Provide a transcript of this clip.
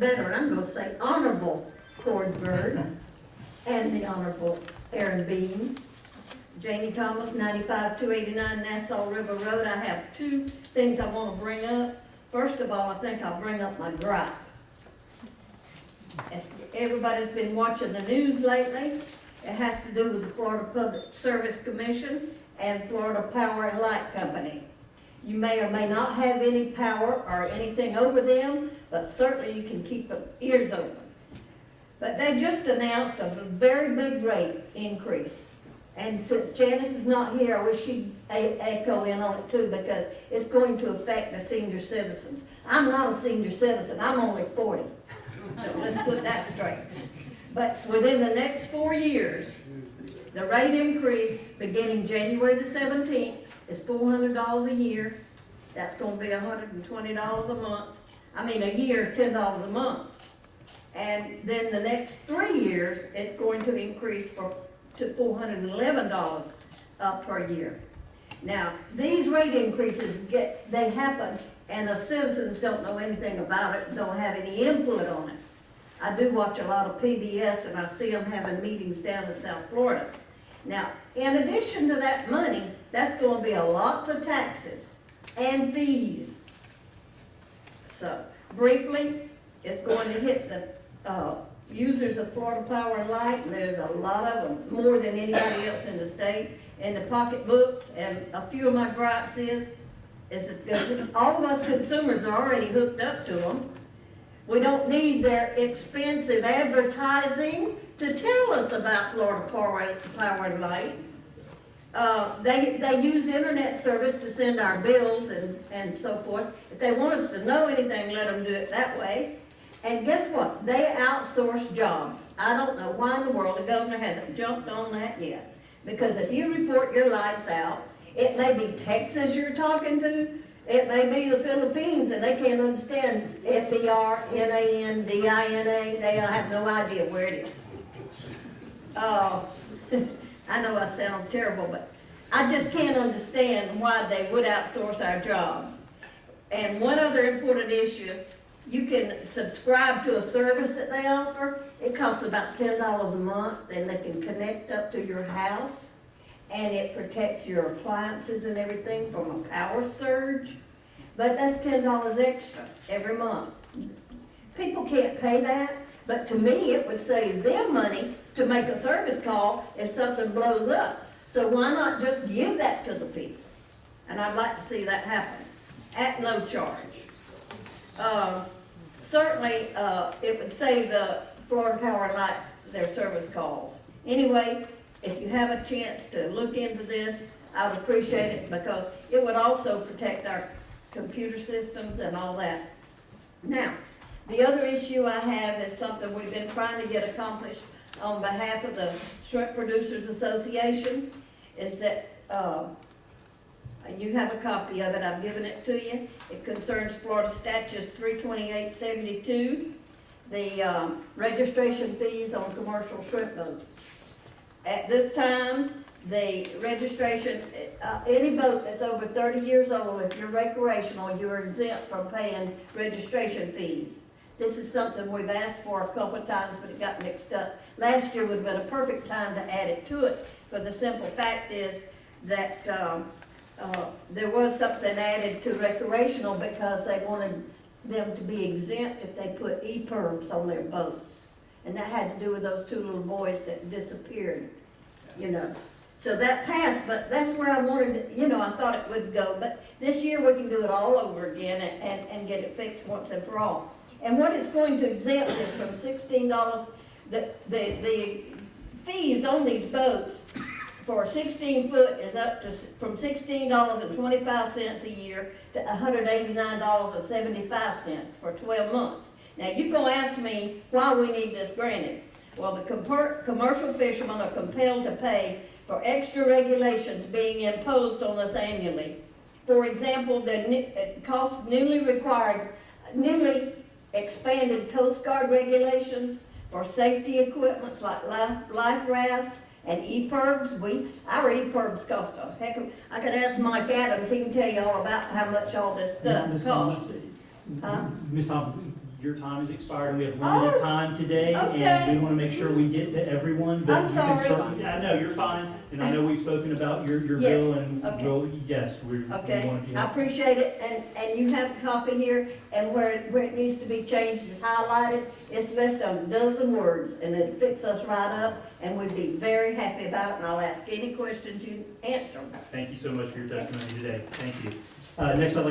better, and I'm gonna say Honorable Cord Bird and the Honorable Aaron Bean. Janie Thomas, 95-289 Nassau River Road. I have two things I want to bring up. First of all, I think I'll bring up my gripe. Everybody's been watching the news lately. It has to do with the Florida Public Service Commission and Florida Power and Light Company. You may or may not have any power or anything over them, but certainly you can keep your ears open. But they just announced a very big rate increase. And since Janice is not here, I wish she'd echo in on it too, because it's going to affect the senior citizens. I'm not a senior citizen, I'm only 40. So let's put that straight. But within the next 4 years, the rate increase beginning January the 17th is $400 a year. That's going to be $120 a month. I mean a year, $10 a month. And then the next 3 years, it's going to increase to $411 per year. Now, these rate increases they happen, and the citizens don't know anything about it, don't have any input on it. I do watch a lot of PBS, and I see them having meetings down in South Florida. Now, in addition to that money, that's going to be lots of taxes and fees. So, briefly, it's going to hit the users of Florida Power and Light, and there's a lot of them, more than anybody else in the state, in the pocketbooks. And a few of my gripes is that all of us consumers are already hooked up to them. We don't need their expensive advertising to tell us about Florida Power and Light. They use internet service to send our bills and so forth. If they want us to know anything, let them do it that way. And guess what? They outsource jobs. I don't know why in the world the governor hasn't jumped on that yet. Because if you report your lights out, it may be Texas you're talking to, it may be the Philippines, and they can't understand FERNANDINA. They have no idea where it is. I know I sound terrible, but I just can't understand why they would outsource our jobs. And one other important issue, you can subscribe to a service that they offer. It costs about $10 a month, and they can connect up to your house, and it protects your appliances and everything from a power surge. But that's $10 extra every month. People can't pay that, but to me it would save them money to make a service call if something blows up. So why not just give that to the people? And I'd like to see that happen at no charge. Certainly, it would save the Florida Power and Light their service calls. Anyway, if you have a chance to look into this, I would appreciate it, because it would also protect our computer systems and all that. Now, the other issue I have is something we've been trying to get accomplished on behalf of the Shrimp Producers Association, is that you have a copy of it, I've given it to you. It concerns Florida Statutes 32872, the registration fees on commercial shrimp boats. At this time, the registration, any boat that's over 30 years old, if you're recreational, you're exempt from paying registration fees. This is something we've asked for a couple of times, but it got mixed up. Last year would have been a perfect time to add it to it, but the simple fact is that there was something added to recreational because they wanted them to be exempt if they put EPIRBs on their boats. And that had to do with those two little boys that disappeared, you know. So that passed, but that's where I wanted to, you know, I thought it would go. But this year we can do it all over again and get it fixed once and for all. And what it's going to exempt is from $16, the fees on these boats for 16 foot is up to from $16.25 a year to $189.75 for 12 months. Now you're going to ask me why we need this granted. Well, the commercial fishermen are compelled to pay for extra regulations being imposed on us annually. For example, the cost newly expanded Coast Guard regulations for safety equipment like life rafts and EPIRBs. Our EPIRBs cost a heck of, I could ask Mike Adams, he can tell you all about how much all this stuff costs. Miss, your time has expired, and we have limited time today, and okay. we want to make sure we get to everyone, but I'm you can sorry. certainly, I know, you're fine, and I know we've spoken about your Yes, bill, and okay. we'll, yes, we want Okay, to be. I appreciate it, and you have a copy here, and where it needs to be changed is highlighted. It's less than a dozen words, and it'll fix us right up, and we'd be very happy about it, and I'll ask any questions you answer. Thank you so much for your testimony today. Thank you. Next, I'd like